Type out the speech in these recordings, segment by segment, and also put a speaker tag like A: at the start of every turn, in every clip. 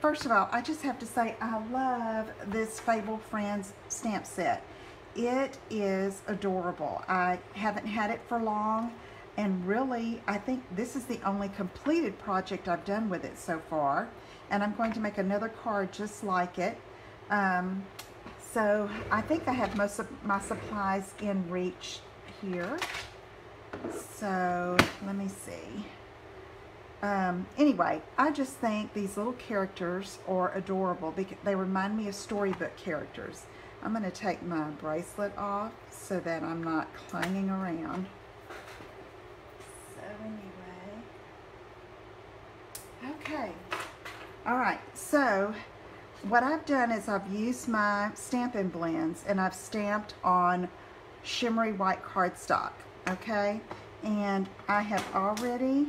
A: First of all, I just have to say I love this Fable Friends stamp set. It is adorable. I haven't had it for long, and really I think this is the only completed project I've done with it so far, and I'm going to make another card just like it. So I think I have most of my supplies in reach here. So let me see. Anyway, I just think these little characters are adorable because they remind me of storybook characters. I'm going to take my bracelet off so that I'm not clanging around. So anyway, okay. All right, so what I've done is I've used my Stampin' blends and I've stamped on shimmery white cardstock, okay? And I have already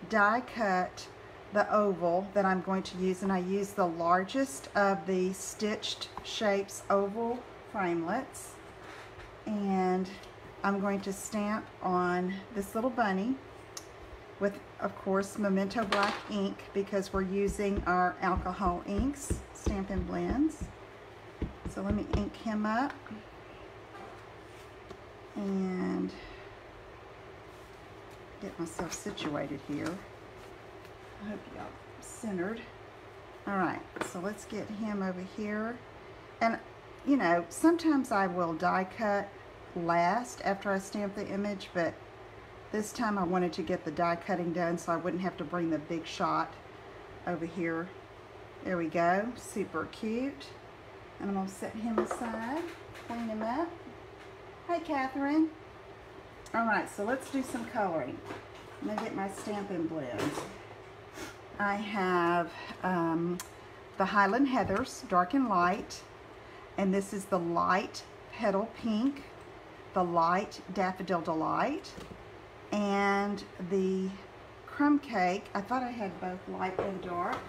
A: die cut the oval that I'm going to use, and I use the largest of the Stitched Shapes oval framelits, and I'm going to stamp on this little bunny with, of course, Memento Black ink because we're using our alcohol inks, Stampin' blends. So let me ink him up and get myself situated here. I hope y'all centered. All right, so let's get him over here. And you know, sometimes I will die cut last after I stamp the image, but this time I wanted to get the die cutting done so I wouldn't have to bring the big shot over here. There we go, super cute. And I'm gonna set him aside, clean him up. Hi, Catherine. All right, so let's do some coloring. I'm gonna get my Stampin' blends. I have the Highland Heathers, Dark and Light, and this is the Light Petal Pink, the Light Daffodil Delight, and the Crumb Cake. I thought I had both light and dark,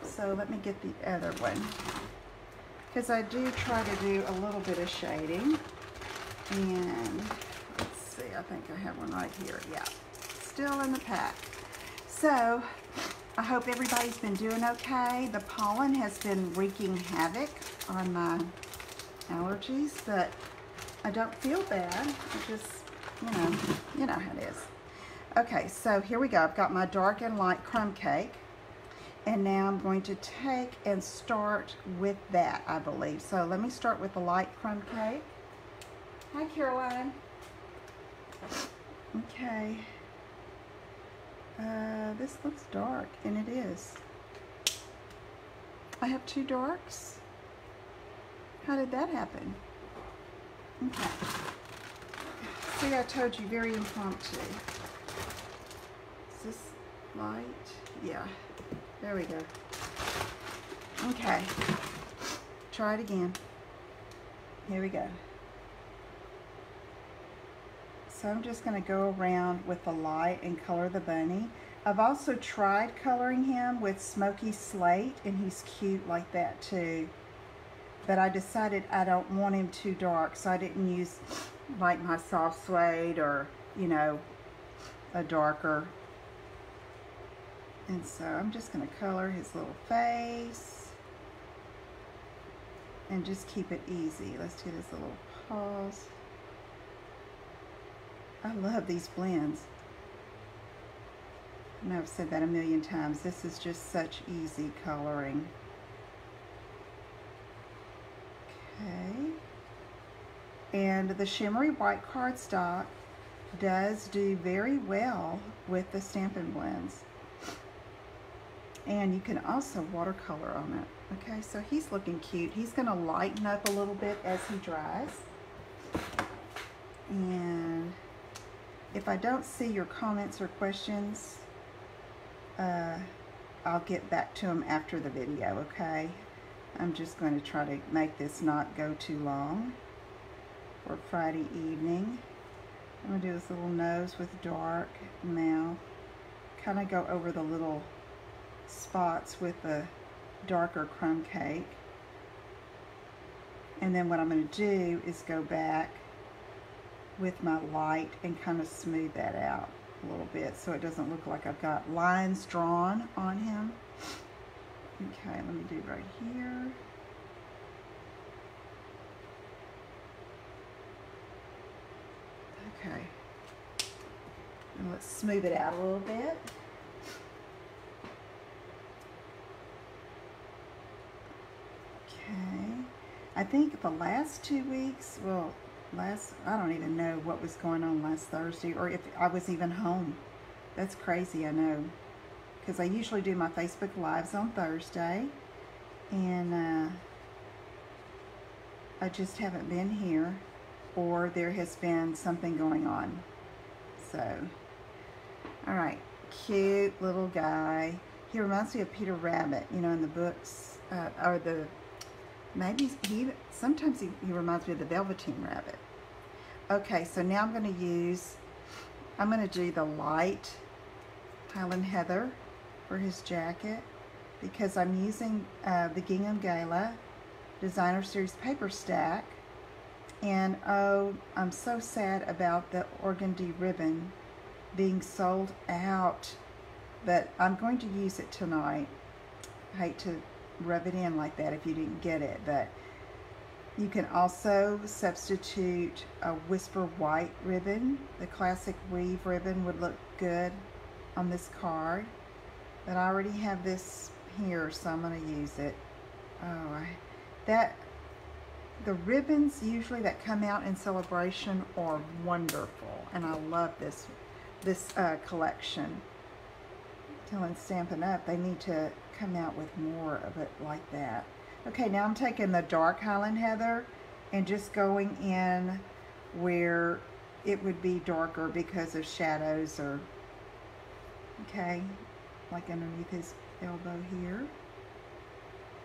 A: so let me get the other one, because I do try to do a little bit of shading. And let's see, I think I have one right here. Yeah, still in the pack. So I hope everybody's been doing okay. The pollen has been wreaking havoc on my allergies, but I don't feel bad. I just, you know how it is. Okay, so here we go. I've got my dark and light crumb cake, and now I'm going to take and start with that, I believe. So let me start with the light crumb cake. Hi, Caroline. Okay. This looks dark, and it is. I have two darks. How did that happen? Okay. See, I told you, very impromptu. Is this light? Yeah. There we go. Okay. Try it again. Here we go. So I'm just going to go around with the light and color the bunny. I've also tried coloring him with Smoky Slate, and he's cute like that too. But I decided I don't want him too dark, so I didn't use like my soft suede or, you know, a darker. And so I'm just going to color his little face and just keep it easy. Let's do this little pause. I love these blends. I know I've said that a million times. This is just such easy coloring. Okay. And the shimmery white cardstock does do very well with the Stampin' blends. And you can also watercolor on it. Okay, so he's looking cute. He's going to lighten up a little bit as he dries. And if I don't see your comments or questions, I'll get back to them after the video, okay? I'm just going to try to make this not go too long for Friday evening. I'm going to do this little nose with dark mouth. Kind of go over the little spots with the darker crumb cake. And then what I'm going to do is go back with my light and kind of smooth that out. a little bit so it doesn't look like I've got lines drawn on him. Okay, let me do right here. Okay, and let's smooth it out a little bit. Okay, I think the last 2 weeks, well, I don't even know what was going on last Thursday, or if I was even home. That's crazy, I know, because I usually do my Facebook Lives on Thursday, and I just haven't been here, or there has been something going on. So, all right, cute little guy. He reminds me of Peter Rabbit, you know, in the books, or the, maybe sometimes he reminds me of the Velveteen Rabbit. Okay, so now I'm going to do the light Highland Heather for his jacket, because I'm using the Gingham Gala Designer Series paper stack. And oh, I'm so sad about the organdy ribbon being sold out, but I'm going to use it tonight. I hate to rub it in like that if you didn't get it, but you can also substitute a Whisper White ribbon. The classic weave ribbon would look good on this card, but I already have this here, so I'm going to use it. The ribbons usually that come out in celebration are wonderful, and I love this collection. Telling Stampin' Up, they need to come out with more of it like that. Okay, now I'm taking the dark Highland Heather and just going in where it would be darker because of shadows, or, okay, like underneath his elbow here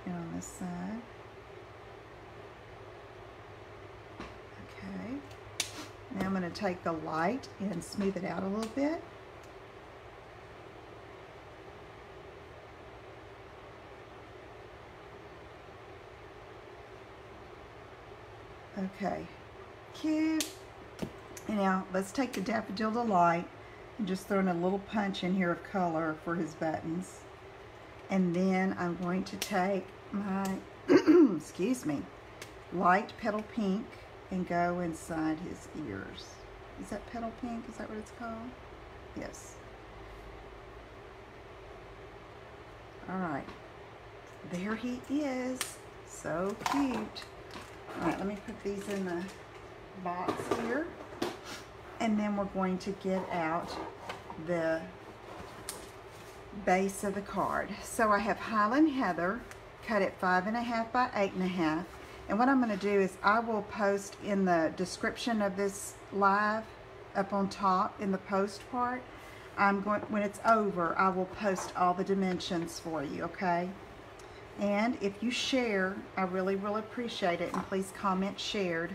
A: and on this side. Okay, now I'm going to take the light and smooth it out a little bit. Okay, cute. And now let's take the Daffodil Delight and just throw in a little punch in here of color for his buttons. And then I'm going to take my, excuse me, light Petal Pink and go inside his ears. Is that Petal Pink? Is that what it's called? Yes. All right. There he is. So cute. All right, let me put these in the box here. And then we're going to get out the base of the card. So I have Highland Heather cut at 5.5 by 8.5. And what I'm going to do is I will post in the description of this live up on top in the post part. When it's over, I will post all the dimensions for you, okay? And if you share, I really will appreciate it, and please comment shared.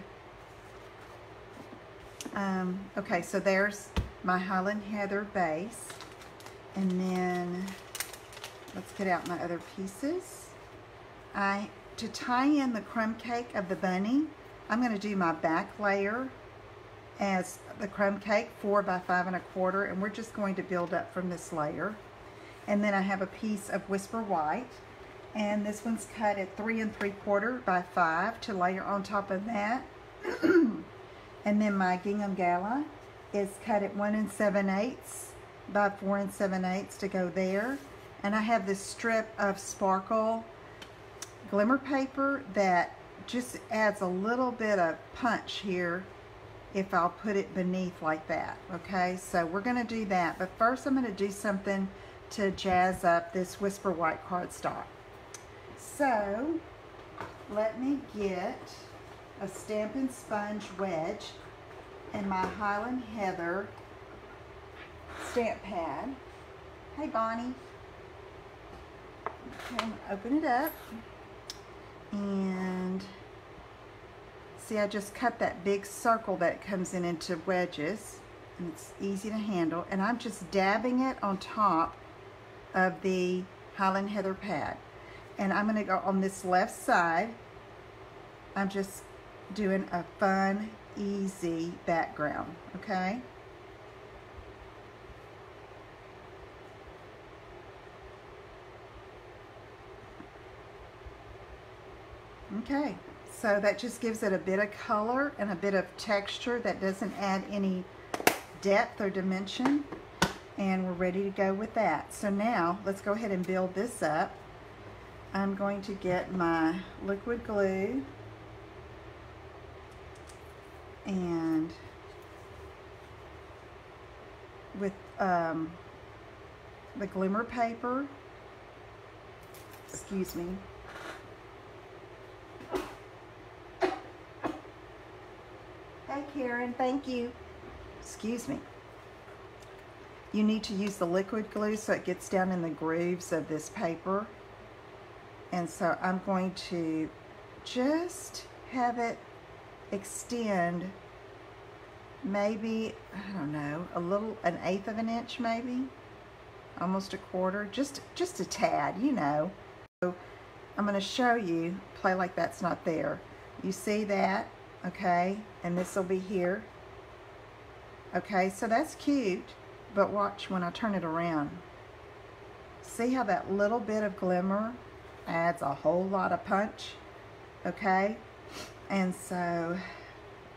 A: Okay, so there's my Highland Heather base. And then let's get out my other pieces. To tie in the crumb cake of the bunny, I'm going to do my back layer as the crumb cake, 4 by 5 1/4, and we're just going to build up from this layer. And then I have a piece of Whisper White, and this one's cut at 3 3/4 by 5 to layer on top of that. And then my Gingham Gala is cut at 1 7/8 by 4 7/8 to go there. And I have this strip of sparkle glimmer paper that just adds a little bit of punch here if I'll put it beneath like that. Okay, so we're going to do that, but first I'm going to do something to jazz up this Whisper White cardstock. So let me get a Stampin' sponge wedge and my Highland Heather stamp pad. Hey Bonnie. Okay, I'm going to open it up. And see, I just cut that big circle that comes in into wedges, and it's easy to handle. And I'm just dabbing it on top of the Highland Heather pad. And I'm going to go on this left side. I'm just doing a fun, easy background, okay? Okay, so that just gives it a bit of color and a bit of texture that doesn't add any depth or dimension. And we're ready to go with that. So now let's go ahead and build this up. I'm going to get my liquid glue and with the glimmer paper, excuse me, hey Karen, thank you, excuse me. You need to use the liquid glue so it gets down in the grooves of this paper. And so I'm going to just have it extend maybe, I don't know, an eighth of an inch maybe, almost a quarter, just a tad, you know. So I'm going to show you, play like that's not there. You see that, okay? And this will be here. Okay, so that's cute, but watch when I turn it around. See how that little bit of glimmer adds a whole lot of punch, okay? And so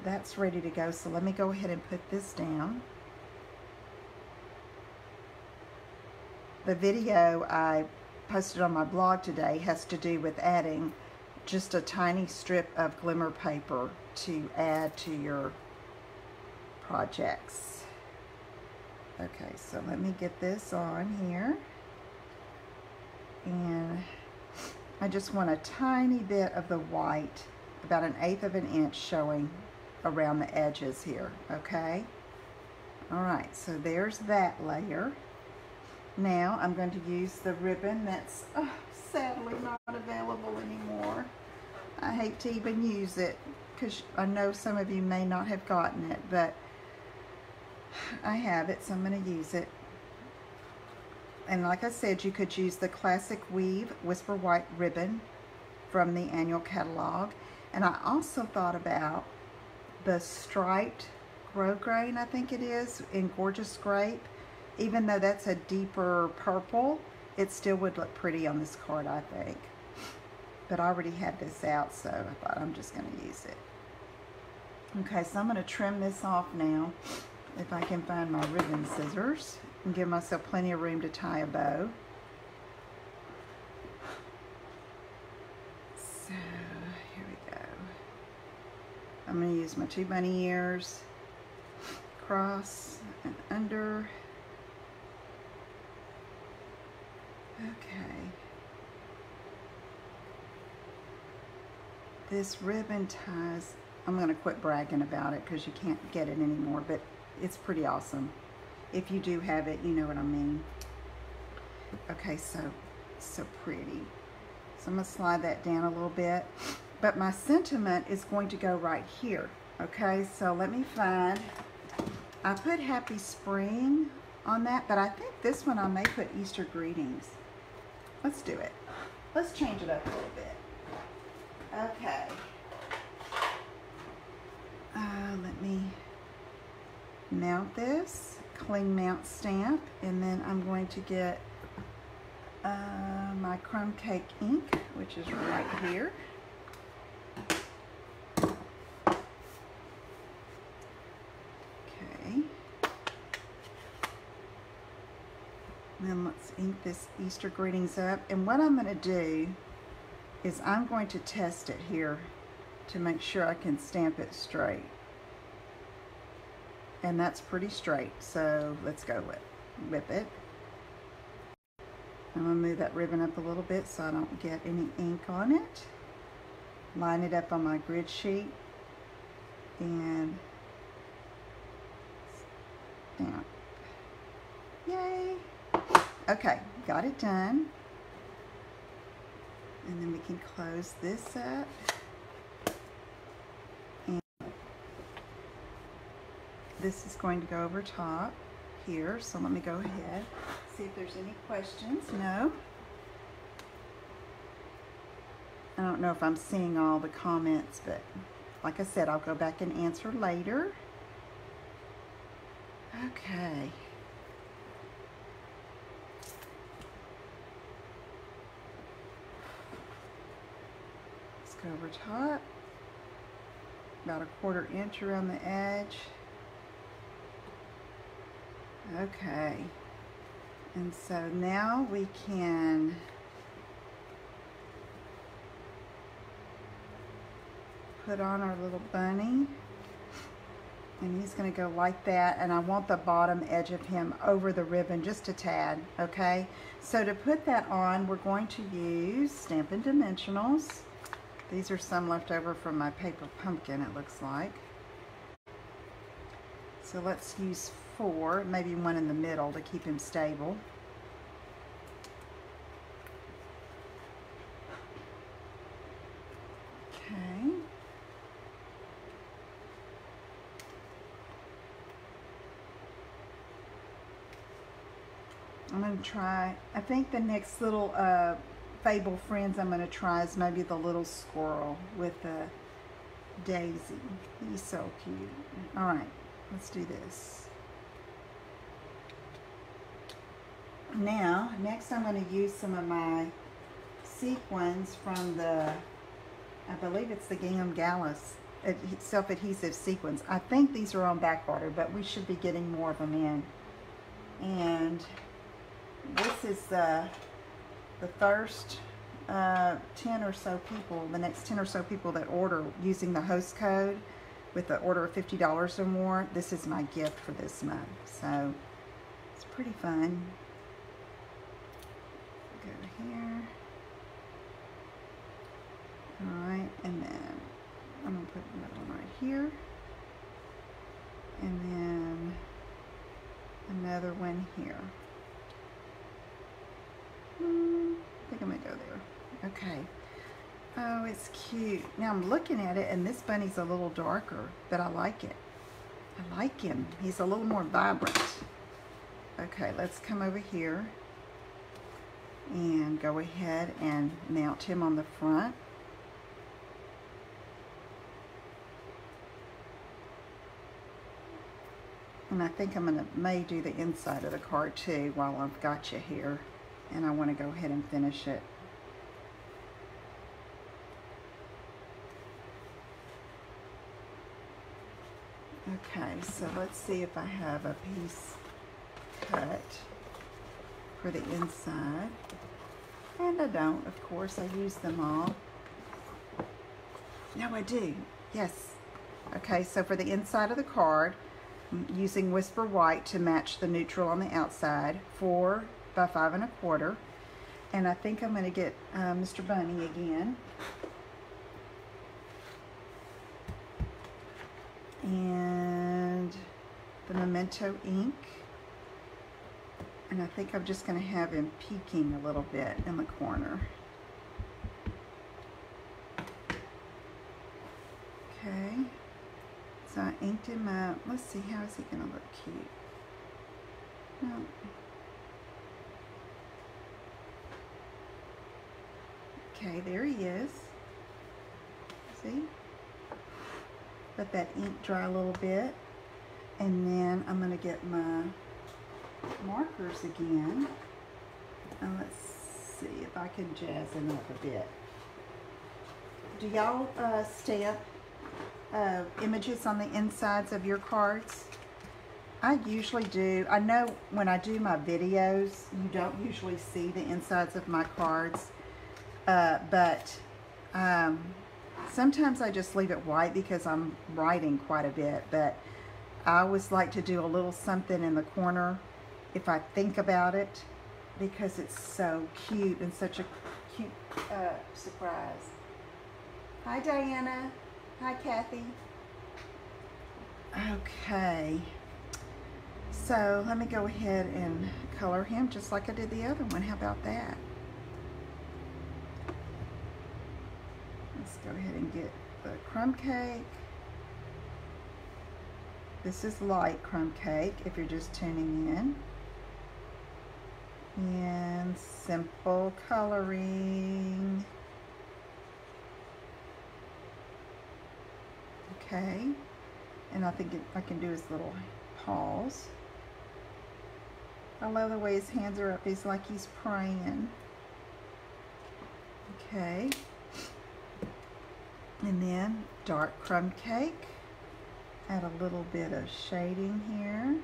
A: that's ready to go. So let me go ahead and put this down. The video I posted on my blog today has to do with adding just a tiny strip of glimmer paper to add to your projects. Okay, so let me get this on here. And I just want a tiny bit of the white, about an eighth of an inch showing around the edges here, okay? All right, so there's that layer. Now I'm going to use the ribbon that's sadly not available anymore. I hate to even use it because I know some of you may not have gotten it, but I have it, so I'm going to use it. And like I said, you could use the Classic Weave Whisper White ribbon from the annual catalog. And I also thought about the striped grosgrain, I think it is, in Gorgeous Grape. Even though that's a deeper purple, it still would look pretty on this card, I think. But I already had this out, so I thought I'm just going to use it. Okay, so I'm going to trim this off now, if I can find my ribbon scissors, and give myself plenty of room to tie a bow. So here we go. I'm going to use my 2 bunny ears, cross and under. Okay. This ribbon ties, I'm going to quit bragging about it because you can't get it anymore, but it's pretty awesome. If you do have it, you know what I mean. Okay, so pretty. So I'm going to slide that down a little bit. But my sentiment is going to go right here. Okay, so let me find, I put Happy Spring on that, but I think this one I may put Easter Greetings. Let's do it. Let's change it up a little bit. Okay. Let me mount this, cling mount stamp, and then I'm going to get my crumb cake ink, which is right here. Okay. Then let's ink this Easter Greetings up. And what I'm going to do is I'm going to test it here to make sure I can stamp it straight. And that's pretty straight, so let's go with it. I'm going to move that ribbon up a little bit so I don't get any ink on it. Line it up on my grid sheet and stamp. Yay! Okay, got it done. And then we can close this up. And this is going to go over top here, so let me go ahead, see if there's any questions. No. I don't know if I'm seeing all the comments, but like I said, I'll go back and answer later. Okay. over top, about a 1/4 inch around the edge. Okay, and so now we can put on our little bunny, and he's going to go like that, and I want the bottom edge of him over the ribbon just a tad. Okay, so to put that on, we're going to use Stampin' Dimensionals. These are some left over from my paper pumpkin, it looks like. So let's use 4, maybe one in the middle to keep him stable. Okay. I'm going to try, I think the next little Fable Friends I'm going to try is maybe the little squirrel with the daisy. He's so cute. All right, let's do this. Now, next I'm going to use some of my sequins from the, I believe it's the Gingham Gallus self-adhesive sequins. I think these are on back order, but we should be getting more of them in. And this is the first 10 or so people, the next 10 or so people that order using the host code with the order of $50 or more. This is my gift for this month. So it's pretty fun. Go here. Alright, and then I'm going to put another one right here. And then another one here. I think I'm going to go there. Okay. Oh, it's cute. Now I'm looking at it, and this bunny's a little darker, but I like it. I like him. He's a little more vibrant. Okay, let's come over here and go ahead and mount him on the front. And I think I'm may do the inside of the card too while I've got you here. And I want to go ahead and finish it. Okay, so let's see if I have a piece cut for the inside. And I don't, of course. I use them all. No, I do. Yes. Okay, so for the inside of the card, I'm using Whisper White to match the neutral on the outside, 4 by 5 1/4. And I think I'm going to get Mr. Bunny again. And the Memento ink. And I think I'm just going to have him peeking a little bit in the corner. Okay. So I inked him up. Let's see, how is he going to look cute? No. Okay, there he is. See? Let that ink dry a little bit. And then I'm going to get my markers again. And let's see if I can jazz him up a bit. Do y'all stamp images on the insides of your cards? I usually do. I know when I do my videos, you don't usually see the insides of my cards. But sometimes I just leave it white because I'm writing quite a bit. But I always like to do a little something in the corner if I think about it, because it's so cute and such a cute surprise. Hi, Diana. Hi, Kathy. Okay. So let me go ahead and color him just like I did the other one. How about that? Let's go ahead and get the crumb cake. This is light crumb cake if you're just tuning in. And simple coloring. Okay. And I think I can do his little paws. I love the way his hands are up. He's like he's praying. Okay. And then dark crumb cake. Add a little bit of shading here.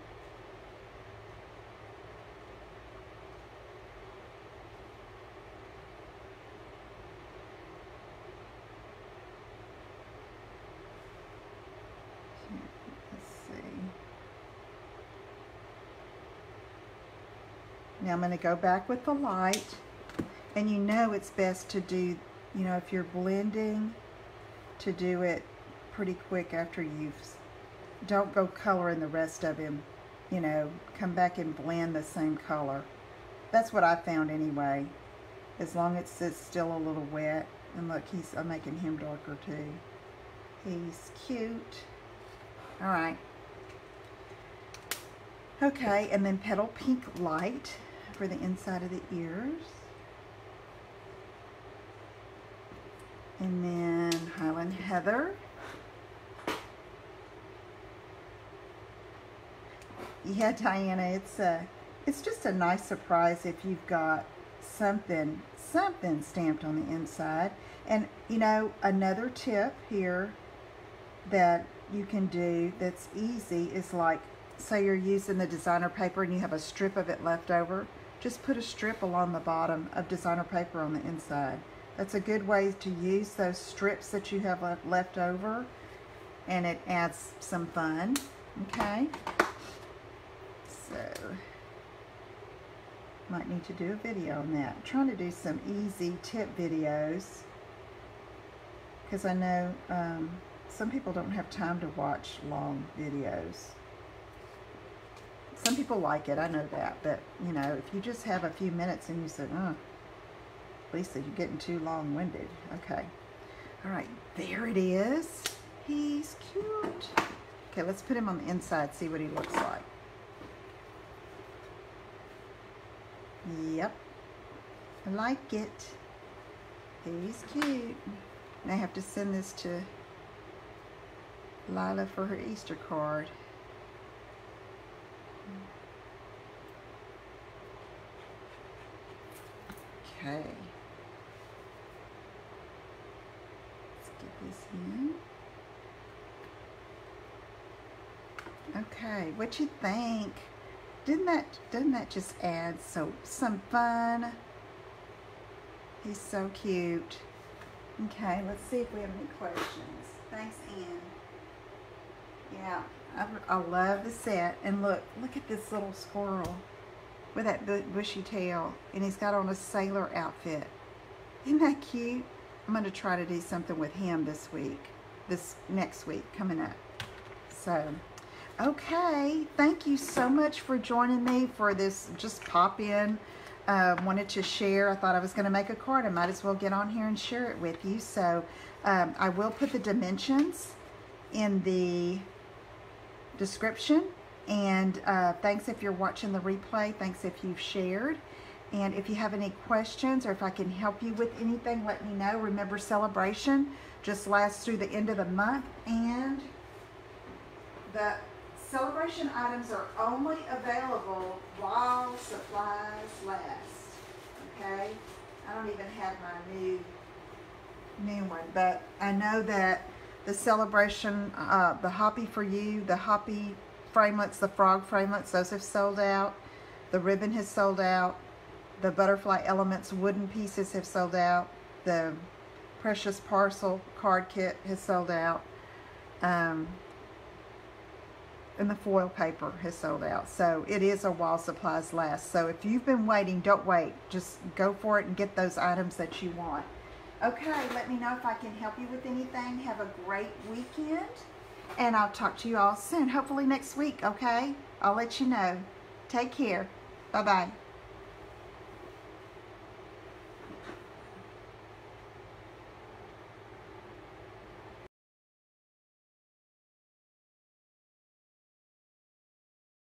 A: Now I'm going to go back with the light, and you know it's best to do, you know, if you're blending, to do it pretty quick after don't go coloring the rest of him, you know, come back and blend the same color. That's what I found anyway, as long as it's still a little wet. And look, I'm making him darker too. He's cute. All right. Okay, and then petal pink light for the inside of the ears. And then Highland Heather. Yeah, Diana, it's just a nice surprise if you've got something stamped on the inside. And you know, another tip here that you can do that's easy is, like, say you're using the designer paper and you have a strip of it left over, just put a strip along the bottom of designer paper on the inside. That's a good way to use those strips that you have left over, and it adds some fun. Okay, so might need to do a video on that. I'm trying to do some easy tip videos because I know some people don't have time to watch long videos. Some people like it, I know that, but you know, if you just have a few minutes and you say, oh, Lisa, you're getting too long-winded. Okay, all right, there it is. He's cute. Okay, let's put him on the inside, see what he looks like. Yep, I like it. He's cute. And I have to send this to Lila for her Easter card. Okay. Let's get this in. Okay, what you think? Doesn't that just add some fun? He's so cute. Okay, let's see if we have any questions. Thanks, Ann. Yeah, I love the set. And look at this little squirrel with that bushy tail, and he's got on a sailor outfit. Isn't that cute? I'm going to try to do something with him this next week coming up. So, okay, thank you so much for joining me for this just pop in. Wanted to share. I thought I was going to make a card. I might as well get on here and share it with you. So I will put the dimensions in the description. And thanks if you're watching the replay. Thanks if you've shared. And if you have any questions or if I can help you with anything, let me know. Remember, celebration just lasts through the end of the month. And the celebration items are only available while supplies last. Okay? I don't even have my new one. But I know that the celebration, the Hoppy for You, the Hoppy framelits, the frog framelits, those have sold out. The ribbon has sold out. The Butterfly Elements wooden pieces have sold out. The Precious Parcel card kit has sold out. And the foil paper has sold out. So it is a while supplies last. So if you've been waiting, don't wait. Just go for it and get those items that you want. Okay, let me know if I can help you with anything. Have a great weekend. And I'll talk to you all soon, hopefully next week, okay? I'll let you know. Take care. Bye-bye.